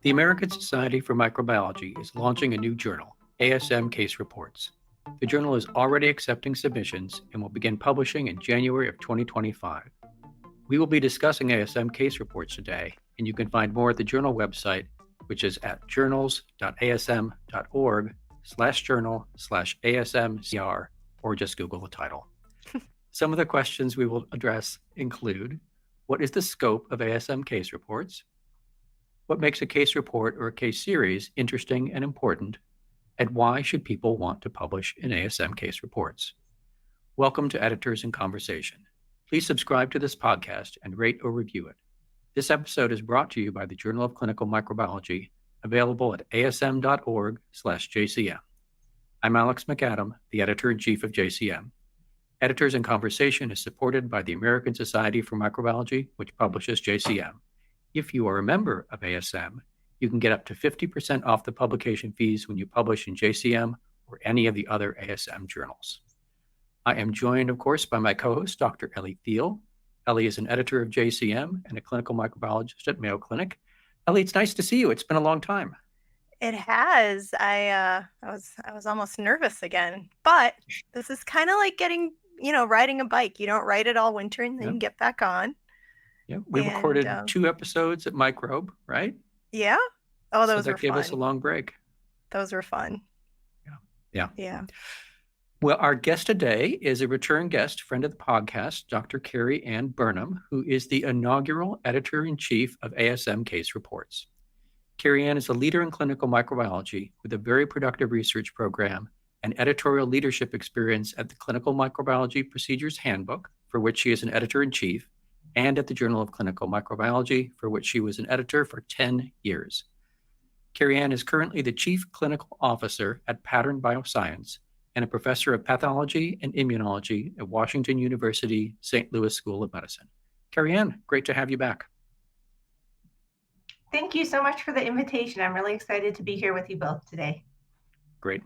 The American Society for Microbiology is launching a new journal, ASM Case Reports. The journal is already accepting submissions and will begin publishing in January of 2025. We will be discussing ASM Case Reports today, and you can find more at the journal website, which is at journals.asm.org/journal/ASMCR, or just Google the title. Some of the questions we will address include: what is the scope of ASM Case Reports? What makes a case report or a case series interesting and important? And why should people want to publish in ASM Case Reports? Welcome to Editors in Conversation. Please subscribe to this podcast and rate or review it. This episode is brought to you by the Journal of Clinical Microbiology, available at asm.org/JCM. I'm Alex McAdam, the Editor-in-Chief of JCM. Editors in Conversation is supported by the American Society for Microbiology, which publishes JCM. If you are a member of ASM, you can get up to 50% off the publication fees when you publish in JCM or any of the other ASM journals. I am joined, of course, by my co-host, Dr. Ellie Thiel. Ellie is an editor of JCM and a clinical microbiologist at Mayo Clinic. Ellie, it's nice to see you. It's been a long time. It has. I was almost nervous again, but this is kind of like riding a bike. You don't ride it all winter and then get back on. Yeah, we recorded 2 episodes at Microbe, right? Yeah. Oh, those were fun. That gave us a long break. Those were fun. Yeah. Well, our guest today is a return guest, friend of the podcast, Dr. Carey-Ann Burnham, who is the inaugural editor-in-chief of ASM Case Reports. Carey-Ann is a leader in clinical microbiology with a very productive research program and editorial leadership experience at the Clinical Microbiology Procedures Handbook, for which she is an editor-in-chief, and at the Journal of Clinical Microbiology, for which she was an editor for 10 years. Carey-Ann is currently the Chief Clinical Officer at Pattern Bioscience and a professor of pathology and immunology at Washington University St. Louis School of Medicine. Carey-Ann, great to have you back. Thank you so much for the invitation. I'm really excited to be here with you both today. Great.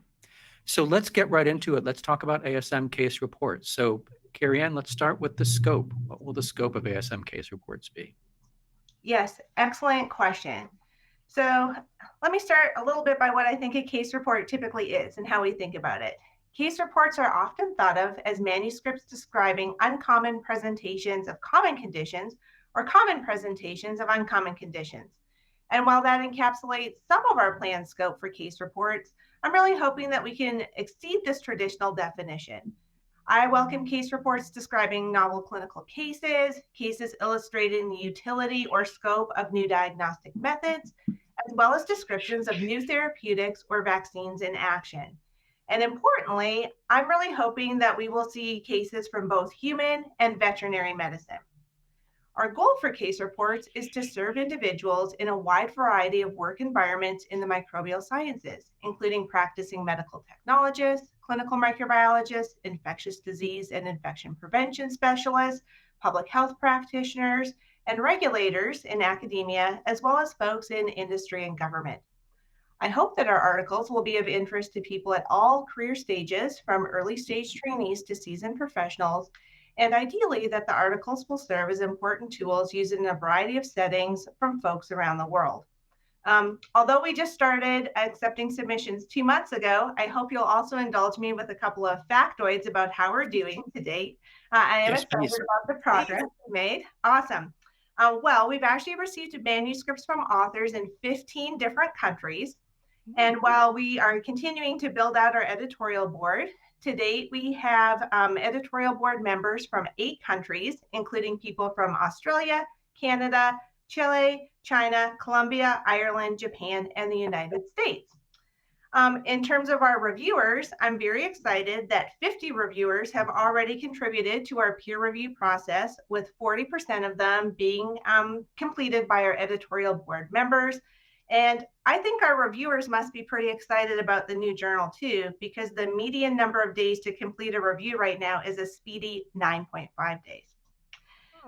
So let's get right into it. Let's talk about ASM Case Reports. So Carey-Ann, let's start with the scope. What will the scope of ASM Case Reports be? Yes, excellent question. So let me start a little bit by what I think a case report typically is and how we think about it. Case reports are often thought of as manuscripts describing uncommon presentations of common conditions or common presentations of uncommon conditions. And while that encapsulates some of our planned scope for case reports, I'm really hoping that we can exceed this traditional definition. I welcome case reports describing novel clinical cases, cases illustrating the utility or scope of new diagnostic methods, as well as descriptions of new therapeutics or vaccines in action. And importantly, I'm really hoping that we will see cases from both human and veterinary medicine. Our goal for case reports is to serve individuals in a wide variety of work environments in the microbial sciences, including practicing medical technologists, clinical microbiologists, infectious disease and infection prevention specialists, public health practitioners, and regulators in academia, as well as folks in industry and government. I hope that our articles will be of interest to people at all career stages, from early stage trainees to seasoned professionals, and ideally that the articles will serve as important tools used in a variety of settings from folks around the world. Although we just started accepting submissions 2 months ago, I hope you'll also indulge me with a couple of factoids about how we're doing to date. I am excited about the progress we made. Awesome. Well, we've actually received manuscripts from authors in 15 different countries. And while we are continuing to build out our editorial board, to date, we have editorial board members from 8 countries, including people from Australia, Canada, Chile, China, Colombia, Ireland, Japan, and the United States. In terms of our reviewers, I'm very excited that 50 reviewers have already contributed to our peer review process, with 40% of them being completed by our editorial board members. And I think our reviewers must be pretty excited about the new journal too, because the median number of days to complete a review right now is a speedy 9.5 days.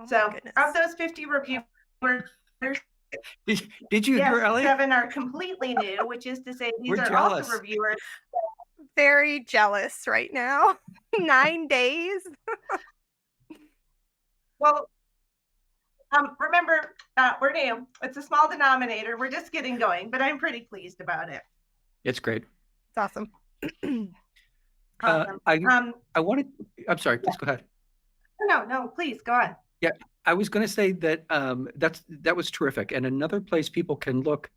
So of those 50 reviewers, did you hear, Ellie? 7 are completely new, which is to say these are also reviewers. Very jealous right now. 9 days. Well, Remember, we're new. It's a small denominator. We're just getting going, but I'm pretty pleased about it. It's great. It's awesome. Awesome. I'm sorry, please go ahead. No, please go on. Yeah, I was going to say that that was terrific. And another place people can look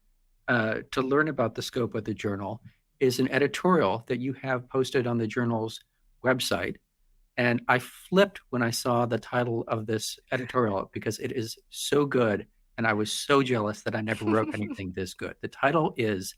to learn about the scope of the journal is an editorial that you have posted on the journal's website. And I flipped when I saw the title of this editorial because it is so good. And I was so jealous that I never wrote anything this good. The title is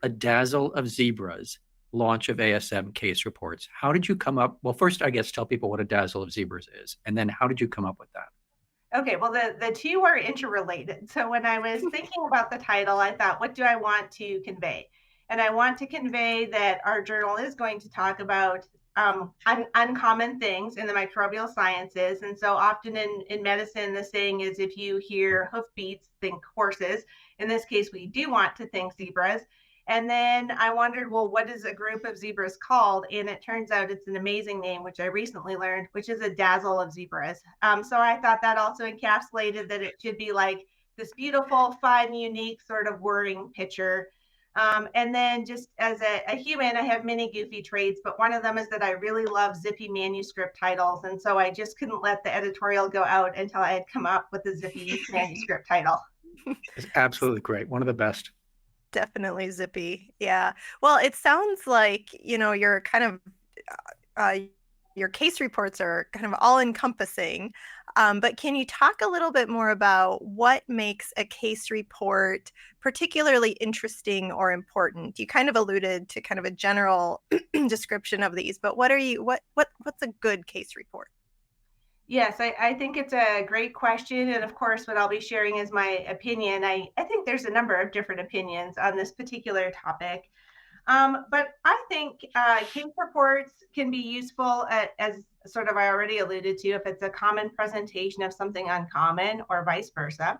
A Dazzle of Zebras, Launch of ASM Case Reports. How did you come up? Well, first, I guess, tell people what a dazzle of zebras is. And then how did you come up with that? Okay, well, the two are interrelated. So when I was thinking about the title, I thought, what do I want to convey? And I want to convey that our journal is going to talk about uncommon things in the microbial sciences. And so often in medicine, the saying is, if you hear hoofbeats, think horses. In this case, we do want to think zebras. And then I wondered, well, what is a group of zebras called? And it turns out it's an amazing name, which I recently learned, which is a dazzle of zebras. So I thought that also encapsulated that it should be like this beautiful, fun, unique sort of whirring picture. And then just as a human, I have many goofy traits, but one of them is that I really love zippy manuscript titles. And so I just couldn't let the editorial go out until I had come up with a zippy manuscript title. It's absolutely great. One of the best. Definitely zippy. Yeah. Well, it sounds like, you're kind of, your case reports are kind of all encompassing. But can you talk a little bit more about what makes a case report particularly interesting or important? You kind of alluded to kind of a general description of these, but what's a good case report? Yes, I think it's a great question. And of course, what I'll be sharing is my opinion. I think there's a number of different opinions on this particular topic. But I think case reports can be useful as sort of I already alluded to, if it's a common presentation of something uncommon or vice versa.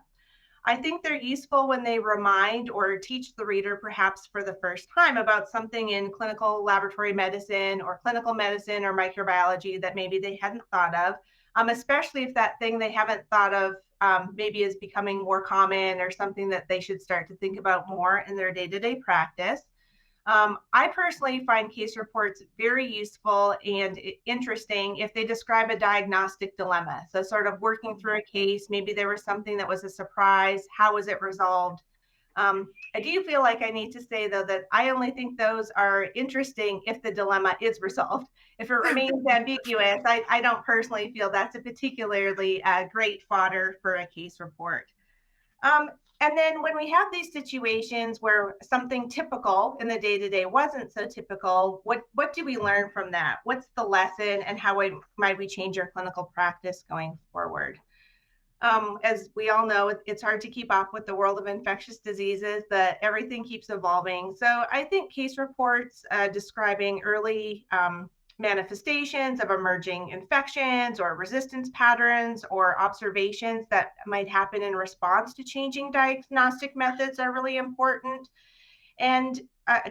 I think they're useful when they remind or teach the reader, perhaps for the first time, about something in clinical laboratory medicine or clinical medicine or microbiology that maybe they hadn't thought of. Especially if that thing they haven't thought of maybe is becoming more common or something that they should start to think about more in their day-to-day practice. I personally find case reports very useful and interesting if they describe a diagnostic dilemma. So sort of working through a case, maybe there was something that was a surprise. How was it resolved? I do feel like I need to say, though, that I only think those are interesting if the dilemma is resolved. If it remains ambiguous, I don't personally feel that's a particularly great fodder for a case report. And then when we have these situations where something typical in the day-to-day wasn't so typical, what do we learn from that? What's the lesson, and how might we change our clinical practice going forward? As we all know, it's hard to keep up with the world of infectious diseases, that everything keeps evolving. So I think case reports describing early manifestations of emerging infections or resistance patterns or observations that might happen in response to changing diagnostic methods are really important. And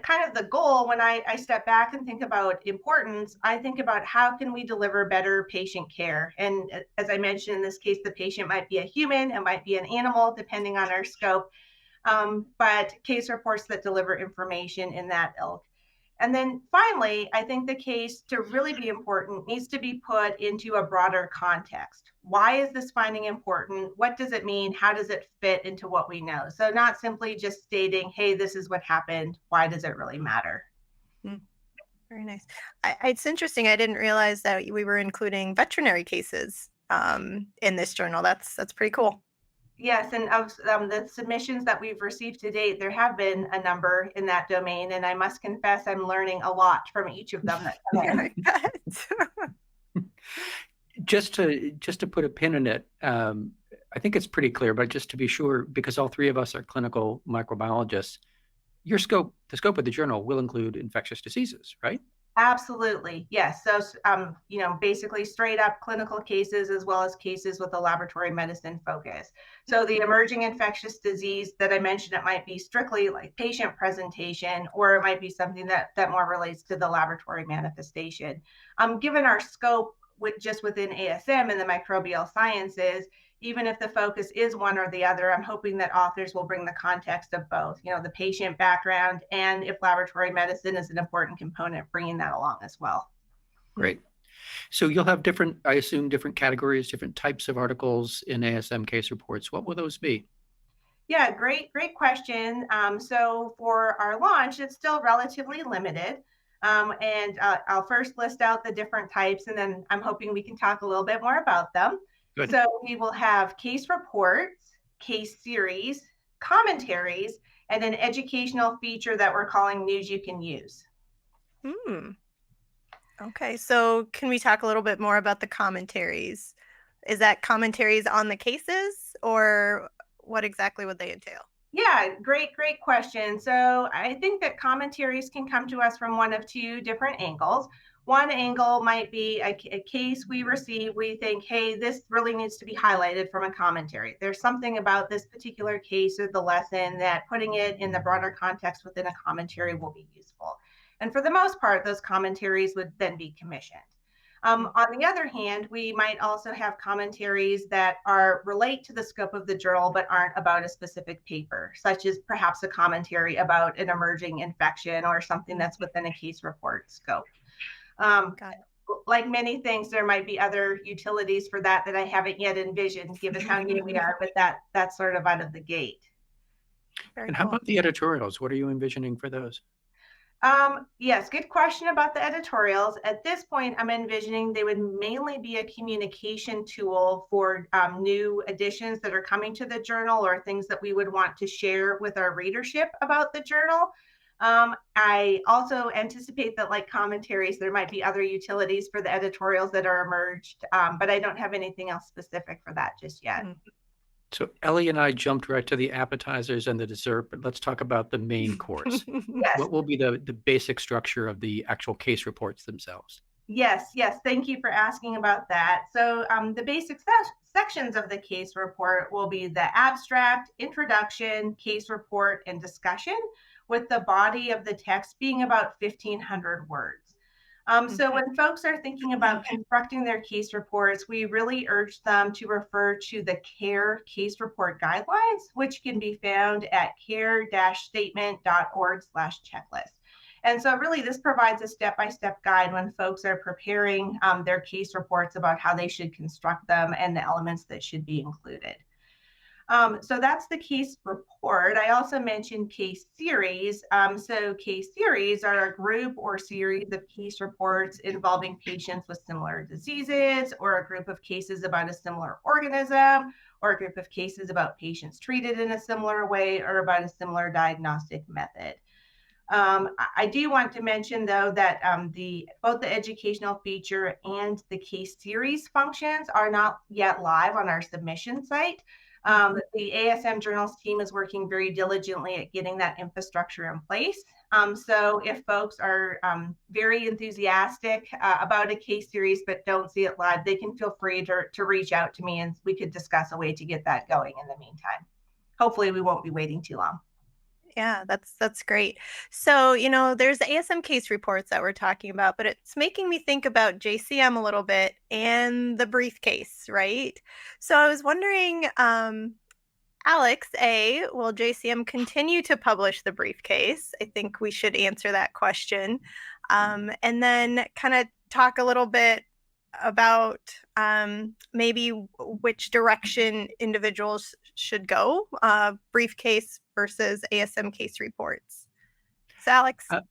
kind of the goal, when I step back and think about importance, I think about how can we deliver better patient care. And as I mentioned, in this case, the patient might be a human, it might be an animal, depending on our scope, but case reports that deliver information in that ilk. And then finally, I think the case, to really be important, needs to be put into a broader context. Why is this finding important? What does it mean? How does it fit into what we know? So not simply just stating, hey, this is what happened. Why does it really matter? Very nice. It's interesting. I didn't realize that we were including veterinary cases in this journal. That's pretty cool. Yes, and of the submissions that we've received to date, there have been a number in that domain, and I must confess I'm learning a lot from each of them that come in. Just to put a pin in it, I think it's pretty clear, but just to be sure, because all three of us are clinical microbiologists, the scope of the journal will include infectious diseases, right? Absolutely. Yes. So, basically straight up clinical cases as well as cases with a laboratory medicine focus. So the emerging infectious disease that I mentioned, it might be strictly like patient presentation, or it might be something that more relates to the laboratory manifestation. Given our scope just within ASM and the microbial sciences, even if the focus is one or the other, I'm hoping that authors will bring the context of both, the patient background, and if laboratory medicine is an important component, bringing that along as well. Great. So you'll have different, I assume, different categories, different types of articles in ASM Case Reports. What will those be? Yeah, great question. So for our launch, it's still relatively limited. And I'll first list out the different types, and then I'm hoping we can talk a little bit more about them. Good. So we will have case reports, case series, commentaries, and an educational feature that we're calling News You Can Use. Okay, so can we talk a little bit more about the commentaries? Is that commentaries on the cases, or what exactly would they entail? Yeah, great question. So I think that commentaries can come to us from one of two different angles. One angle might be a case we receive, we think, hey, this really needs to be highlighted from a commentary. There's something about this particular case or the lesson that putting it in the broader context within a commentary will be useful. And for the most part, those commentaries would then be commissioned. On the other hand, we might also have commentaries that relate to the scope of the journal, but aren't about a specific paper, such as perhaps a commentary about an emerging infection or something that's within a case report scope. Like many things, there might be other utilities for that I haven't yet envisioned, given how new we are, but that's sort of out of the gate. Very and how cool. about the editorials? What are you envisioning for those? Yes, good question about the editorials. At this point, I'm envisioning they would mainly be a communication tool for new additions that are coming to the journal, or things that we would want to share with our readership about the journal. I also anticipate that, like commentaries, there might be other utilities for the editorials that are emerged, but I don't have anything else specific for that just yet. So Ellie and I jumped right to the appetizers and the dessert, but let's talk about the main course. Yes. What will be the basic structure of the actual case reports themselves? Yes. Thank you for asking about that. So the basic sections of the case report will be the abstract, introduction, case report, and discussion, with the body of the text being about 1,500 words. So when folks are thinking about constructing their case reports, we really urge them to refer to the CARE case report guidelines, which can be found at care-statement.org/checklist. And so really this provides a step-by-step guide when folks are preparing their case reports about how they should construct them and the elements that should be included. So that's the case report. I also mentioned case series. So case series are a group or series of case reports involving patients with similar diseases, or a group of cases about a similar organism, or a group of cases about patients treated in a similar way, or about a similar diagnostic method. I do want to mention, though, that both the educational feature and the case series functions are not yet live on our submission site. The ASM Journals team is working very diligently at getting that infrastructure in place. So if folks are very enthusiastic about a case series but don't see it live, they can feel free to reach out to me, and we could discuss a way to get that going in the meantime. Hopefully we won't be waiting too long. Yeah, that's great. So, there's the ASM case reports that we're talking about, but it's making me think about JCM a little bit and the briefcase, right? So I was wondering, Alex, will JCM continue to publish the briefcase? I think we should answer that question. And then kind of talk a little bit about maybe which direction individuals should go, briefcase versus ASM case reports. So Alex, will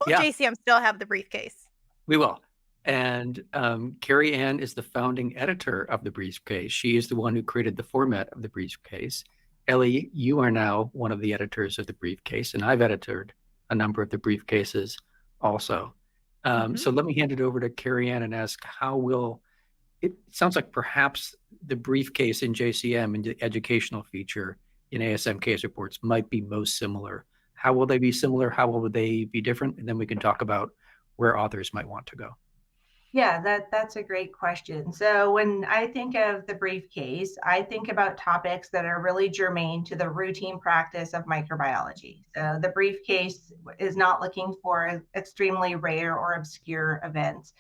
JCM still have the briefcase? We will. And Carey-Ann is the founding editor of the briefcase. She is the one who created the format of the briefcase. Ellie, you are now one of the editors of the briefcase, and I've edited a number of the briefcases also. So let me hand it over to Carey-Ann and ask, it sounds like perhaps the briefcase in JCM and the educational feature in ASM Case Reports might be most similar. How will they be similar? How will they be different? And then we can talk about where authors might want to go. Yeah, that's a great question. So when I think of the briefcase, I think about topics that are really germane to the routine practice of microbiology. So the briefcase is not looking for extremely rare or obscure events.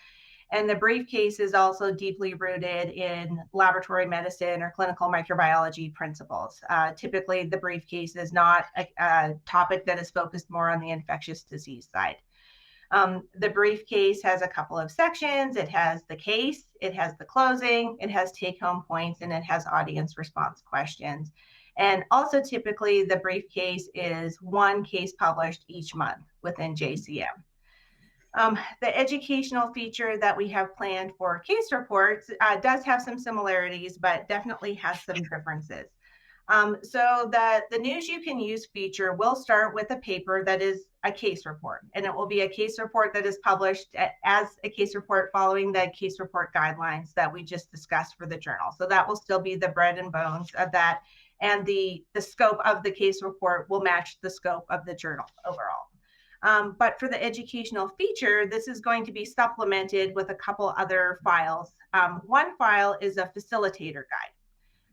And the Briefcase is also deeply rooted in laboratory medicine or clinical microbiology principles. Typically, the Briefcase is not a topic that is focused more on the infectious disease side. The Briefcase has a couple of sections. It has the case, it has the closing, it has take-home points, and it has audience response questions. And also typically the Briefcase is one case published each month within JCM. The educational feature that we have planned for case reports does have some similarities, but definitely has some differences. So the News You Can Use feature will start with a paper that is a case report, and it will be a case report that is published as a case report following the case report guidelines that we just discussed for the journal. So that will still be the bread and bones of that, and the scope of the case report will match the scope of the journal overall. But for the educational feature, this is going to be supplemented with a couple other files. One file is a facilitator guide.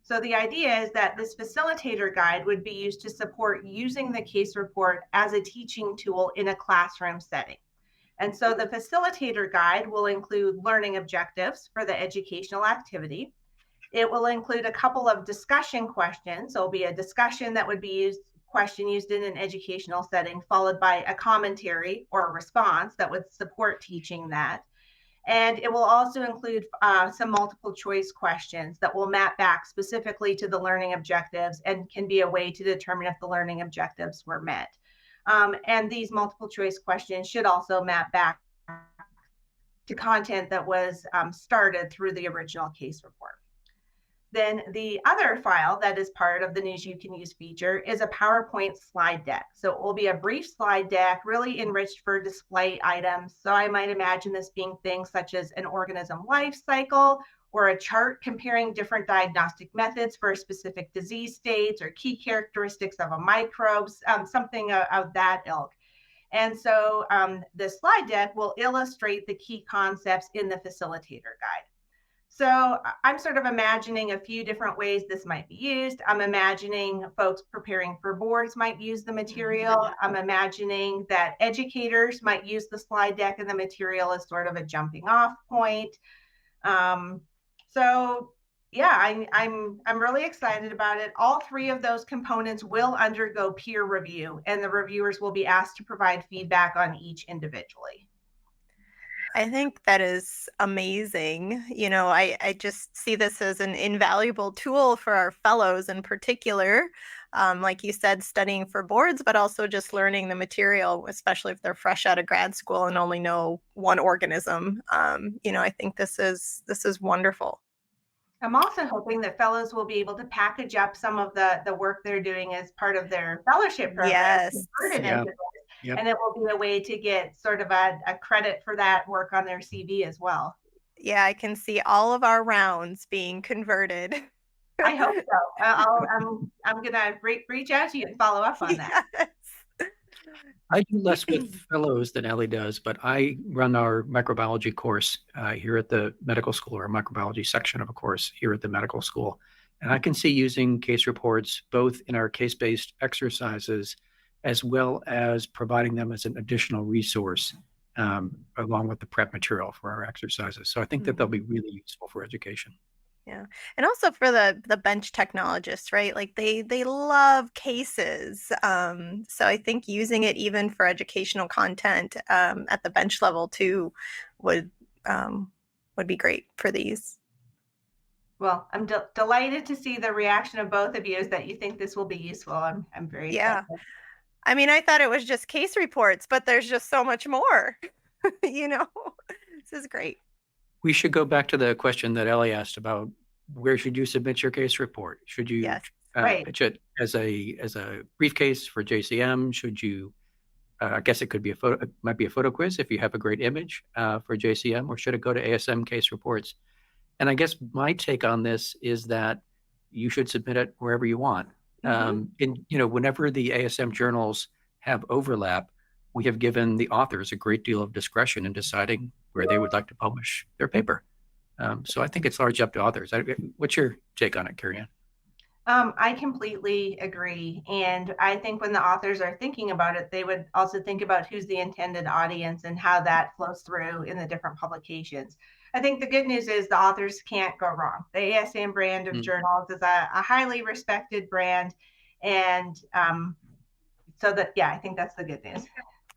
So the idea is that this facilitator guide would be used to support using the case report as a teaching tool in a classroom setting. And so the facilitator guide will include learning objectives for the educational activity. It will include a couple of discussion questions. So it'll be a discussion that would be question used in an educational setting, followed by a commentary or a response that would support teaching that. And it will also include some multiple choice questions that will map back specifically to the learning objectives and can be a way to determine if the learning objectives were met. And these multiple choice questions should also map back to content that was started through the original case report. Then the other file that is part of the News You Can Use feature is a PowerPoint slide deck. So it will be a brief slide deck, really enriched for display items. So I might imagine this being things such as an organism life cycle or a chart comparing different diagnostic methods for specific disease states or key characteristics of a microbe, something of that ilk. And so the slide deck will illustrate the key concepts in the facilitator guide. So I'm sort of imagining a few different ways this might be used. I'm imagining folks preparing for boards might use the material. I'm imagining that educators might use the slide deck and the material as sort of a jumping off point. So yeah, I'm really excited about it. All three of those components will undergo peer review, and the reviewers will be asked to provide feedback on each individually. I think that is amazing. You know, I just see this as an invaluable tool for our fellows in particular. Like you said, studying for boards, but also just learning the material, especially if they're fresh out of grad school and only know one organism. You know, I think this is wonderful. I'm also hoping that fellows will be able to package up some of the work they're doing as part of their fellowship program. Yes. Yep. And it will be a way to get sort of a credit for that work on their CV as well. Yeah, I can see all of our rounds being converted. I hope so. I'm gonna reach out to you and follow up on that. Yes. I do less with fellows than Ellie does, but I run our microbiology course here at the medical school, or microbiology section of a course here at the medical school. And I can see using case reports both in our case-based exercises as well as providing them as an additional resource along with the prep material for our exercises. So I think that they'll be really useful for education. Yeah. And also for the bench technologists, right? Like they love cases. So I think using it even for educational content at the bench level too would be great for these. Well, I'm delighted to see the reaction of both of you is that you think this will be useful. I'm very excited. I mean, I thought it was just case reports, but there's just so much more. You know, this is great. We should go back to the question that Ellie asked about where should you submit your case report? Should you pitch it as a briefcase for JCM? Should you, I guess it could be it might be a photo quiz if you have a great image for JCM, or should it go to ASM Case Reports? And I guess my take on this is that you should submit it wherever you want. Whenever the ASM journals have overlap, we have given the authors a great deal of discretion in deciding where they would like to publish their paper. So I think it's largely up to authors. What's your take on it, Carey-Ann? I completely agree. And I think when the authors are thinking about it, they would also think about who's the intended audience and how that flows through in the different publications. I think the good news is the authors can't go wrong. The ASM brand of journals is a highly respected brand. And so that, yeah, I think that's the good news.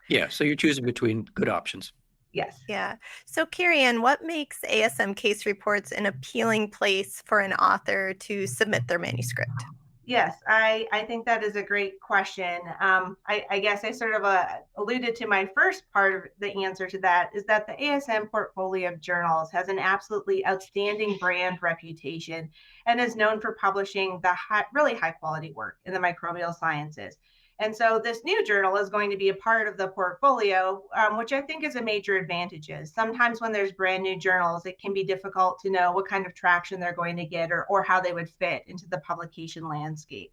Yeah, so you're choosing between good options. Yes. Yeah. So Carey-Ann, what makes ASM Case Reports an appealing place for an author to submit their manuscript? Yes, I think that is a great question. I guess I sort of alluded to my first part of the answer to that is that the ASM portfolio of journals has an absolutely outstanding brand reputation and is known for publishing the really high quality work in the microbial sciences. And so this new journal is going to be a part of the portfolio, which I think is a major advantage. Sometimes when there's brand new journals, it can be difficult to know what kind of traction they're going to get or how they would fit into the publication landscape.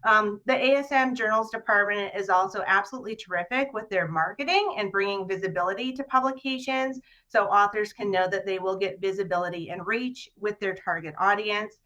The ASM Journals Department is also absolutely terrific with their marketing and bringing visibility to publications so authors can know that they will get visibility and reach with their target audience.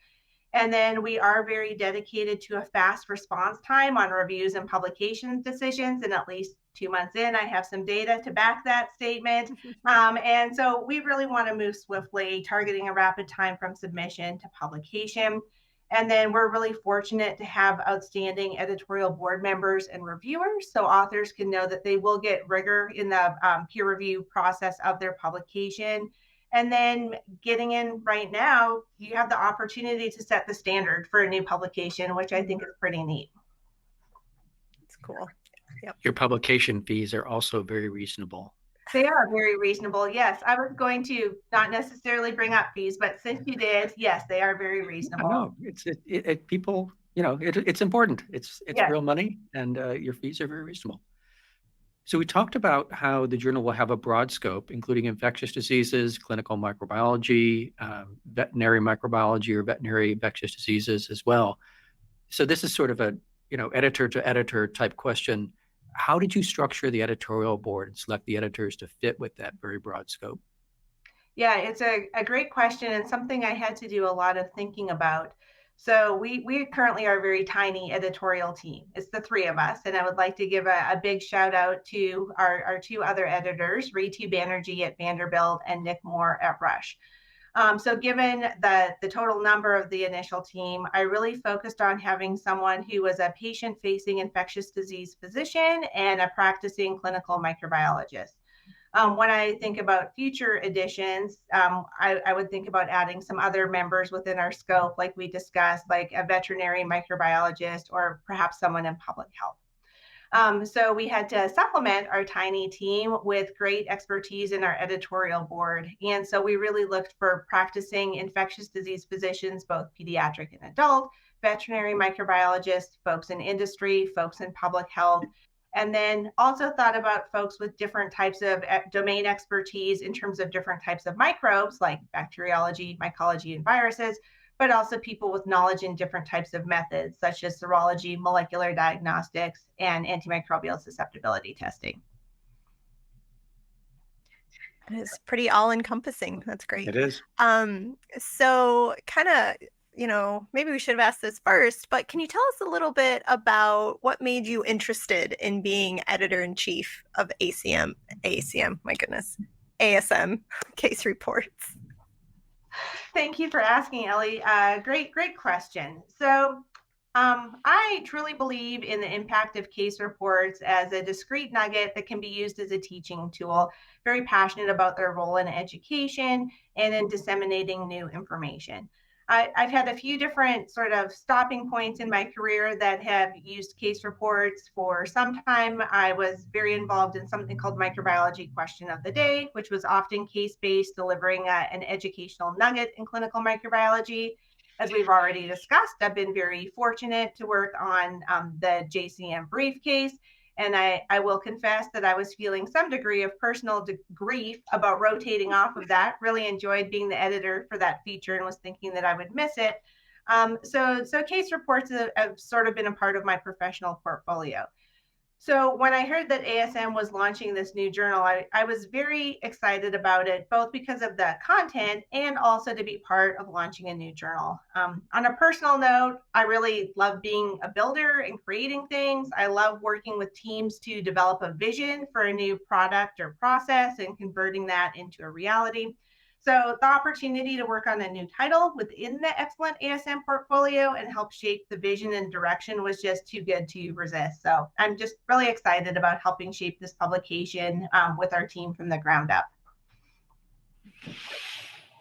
And then we are very dedicated to a fast response time on reviews and publication decisions. And at least 2 months in, I have some data to back that statement. And so we really want to move swiftly, targeting a rapid time from submission to publication. And then we're really fortunate to have outstanding editorial board members and reviewers, so authors can know that they will get rigor in the peer review process of their publication. And then getting in right now, you have the opportunity to set the standard for a new publication, which I think is pretty neat. That's cool. Yep. Your publication fees are also very reasonable. They are very reasonable. Yes, I was going to not necessarily bring up fees, but since you did, yes, they are very reasonable. No, people, it's important. It's yes. Real money, and your fees are very reasonable. So we talked about how the journal will have a broad scope, including infectious diseases, clinical microbiology, veterinary microbiology, or veterinary infectious diseases as well. So this is sort of a, editor to editor type question. How did you structure the editorial board and select the editors to fit with that very broad scope? Yeah, it's a great question and something I had to do a lot of thinking about. So we currently are a very tiny editorial team. It's the three of us. And I would like to give a big shout out to our two other editors, Ritu Banerjee at Vanderbilt and Nick Moore at Rush. So given the total number of the initial team, I really focused on having someone who was a patient-facing infectious disease physician and a practicing clinical microbiologist. When I think about future additions, I would think about adding some other members within our scope, like we discussed, like a veterinary microbiologist or perhaps someone in public health. So we had to supplement our tiny team with great expertise in our editorial board. And so we really looked for practicing infectious disease physicians, both pediatric and adult, veterinary microbiologists, folks in industry, folks in public health, and then also thought about folks with different types of domain expertise in terms of different types of microbes like bacteriology, mycology, and viruses, but also people with knowledge in different types of methods such as serology, molecular diagnostics, and antimicrobial susceptibility testing. It is pretty all-encompassing. That's great. It is. So kind of, maybe we should have asked this first, but can you tell us a little bit about what made you interested in being editor-in-chief of ASM Case Reports? Thank you for asking, Ellie. Great question. So I truly believe in the impact of case reports as a discrete nugget that can be used as a teaching tool. Very passionate about their role in education and in disseminating new information. I've had a few different sort of stopping points in my career that have used case reports. For some time, I was very involved in something called Microbiology Question of the Day, which was often case-based, delivering an educational nugget in clinical microbiology. As we've already discussed, I've been very fortunate to work on the JCM Briefcase. And I will confess that I was feeling some degree of personal grief about rotating off of that. Really enjoyed being the editor for that feature and was thinking that I would miss it. So case reports have sort of been a part of my professional portfolio. So when I heard that ASM was launching this new journal, I was very excited about it, both because of the content and also to be part of launching a new journal. On a personal note, I really love being a builder and creating things. I love working with teams to develop a vision for a new product or process and converting that into a reality. So the opportunity to work on a new title within the excellent ASM portfolio and help shape the vision and direction was just too good to resist. So I'm just really excited about helping shape this publication with our team from the ground up.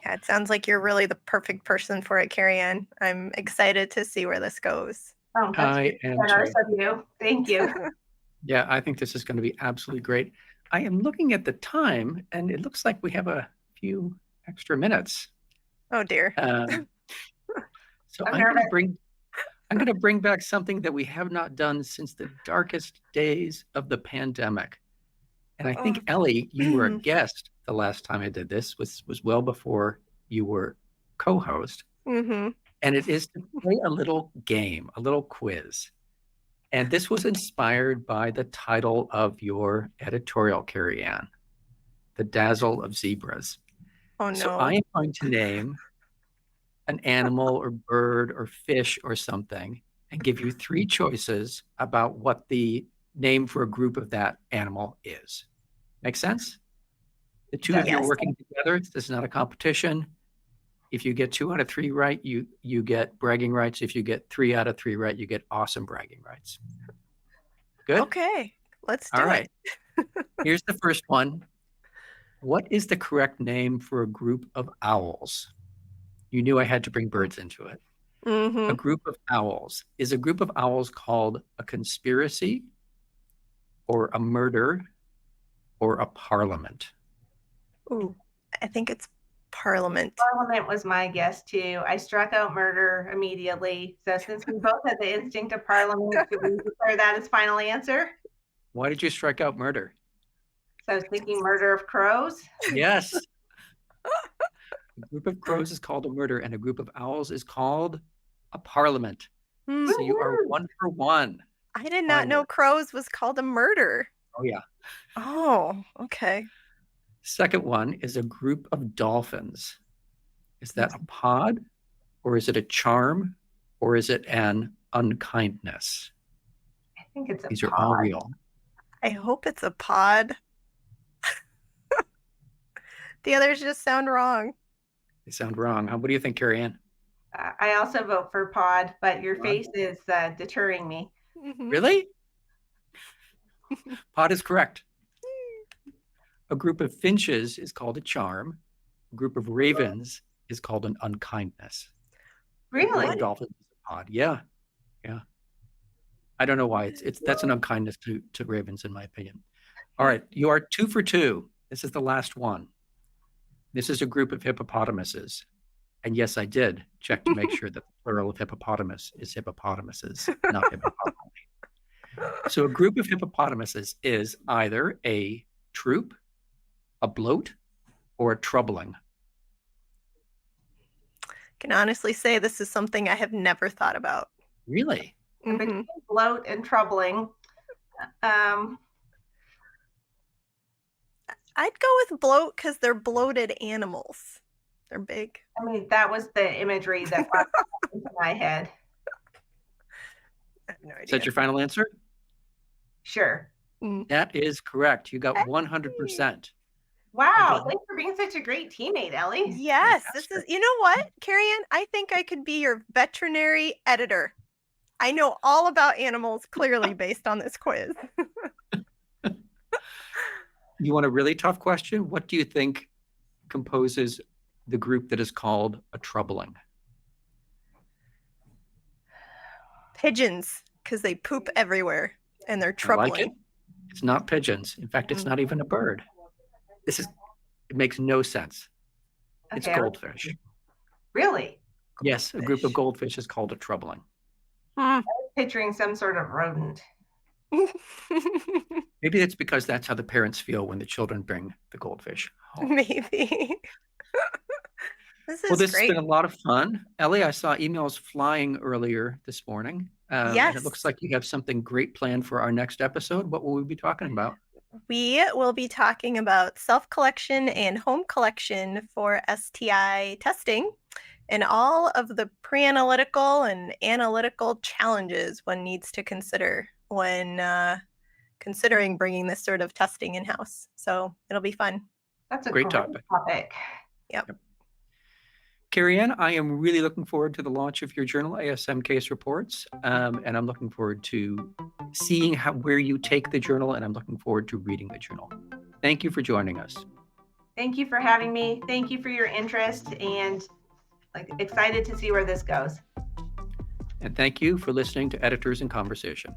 Yeah, it sounds like you're really the perfect person for it, Carey-Ann. I'm excited to see where this goes. Oh, that's generous of you. Thank you. Yeah, I think this is going to be absolutely great. I am looking at the time, and it looks like we have a few extra minutes. Oh dear. So I'm going to bring back something that we have not done since the darkest days of the pandemic. And I think, Ellie, you were a guest the last time I did this, was well before you were co-host. Mm-hmm. And it is to play a little game, a little quiz. And this was inspired by the title of your editorial, Carey-Ann, The Dazzle of Zebras. Oh, no. So I am going to name an animal or bird or fish or something and give you 3 choices about what the name for a group of that animal is. Make sense? The two of you are working together. This is not a competition. If you get 2 out of 3 right, you get bragging rights. If you get 3 out of 3 right, you get awesome bragging rights. Good? Okay, let's do it. All right. Here's the first one. What is the correct name for a group of owls? You knew I had to bring birds into it. Mm-hmm. A group of owls. Is a group of owls called a conspiracy or a murder or a parliament? Ooh, I think it's parliament. Parliament was my guess too. I struck out murder immediately. So since we both had the instinct of parliament, should we declare that as final answer? Why did you strike out murder? So I was thinking murder of crows. Yes. A group of crows is called a murder, and a group of owls is called a parliament. So you are 1 for 1. I did not know crows was called a murder. Oh, yeah. Oh, okay. Second one is a group of dolphins. Is that a pod, or is it a charm, or is it an unkindness? I think it's a These pod. are all real. I hope it's a pod. The others just sound wrong. They sound wrong. What do you think, Carey-Ann? I also vote for pod, but your face is deterring me. Mm-hmm. Really? Pod is correct. A group of finches is called a charm. A group of ravens is called an unkindness. Really? A dolphin is a pod. Yeah. Yeah. I don't know why. That's an unkindness to ravens, in my opinion. All right. You are 2 for 2. This is the last one. This is a group of hippopotamuses. And yes, I did check to make sure that the plural of hippopotamus is hippopotamuses, not hippopotami. So a group of hippopotamuses is either a troop, a bloat, or a troubling. I can honestly say this is something I have never thought about. Really? Mm-hmm. Bloat and troubling. I'd go with bloat because they're bloated animals. They're big. I mean, that was the imagery that popped into my head. I have no idea. Is that your final answer? Sure. That is correct. You got 100%. Wow. Thanks for being such a great teammate, Ellie. Yes. This is, you know what, Carey-Ann? I think I could be your veterinary editor. I know all about animals clearly based on this quiz. You want a really tough question? What do you think composes the group that is called a troubling? Pigeons, because they poop everywhere and they're troubling. I like it. It's not pigeons. In fact, it's not even a bird. It makes no sense. It's goldfish. Really? Yes, a group of goldfish is called a troubling. I was picturing some sort of rodent. Maybe that's because that's how the parents feel when the children bring the goldfish home. Maybe. This has been a lot of fun. Ellie, I saw emails flying earlier this morning And it looks like you have something great planned for our next episode. What will we be talking about? We will be talking about self-collection and home collection for STI testing and all of the pre-analytical and analytical challenges one needs to consider when considering bringing this sort of testing in-house. So it'll be fun. That's a great topic. Yep. Carey-Ann, I am really looking forward to the launch of your journal, ASM Case Reports, and I'm looking forward to seeing where you take the journal, and I'm looking forward to reading the journal. Thank you for joining us. Thank you for having me. Thank you for your interest, and excited to see where this goes. And thank you for listening to Editors in Conversation.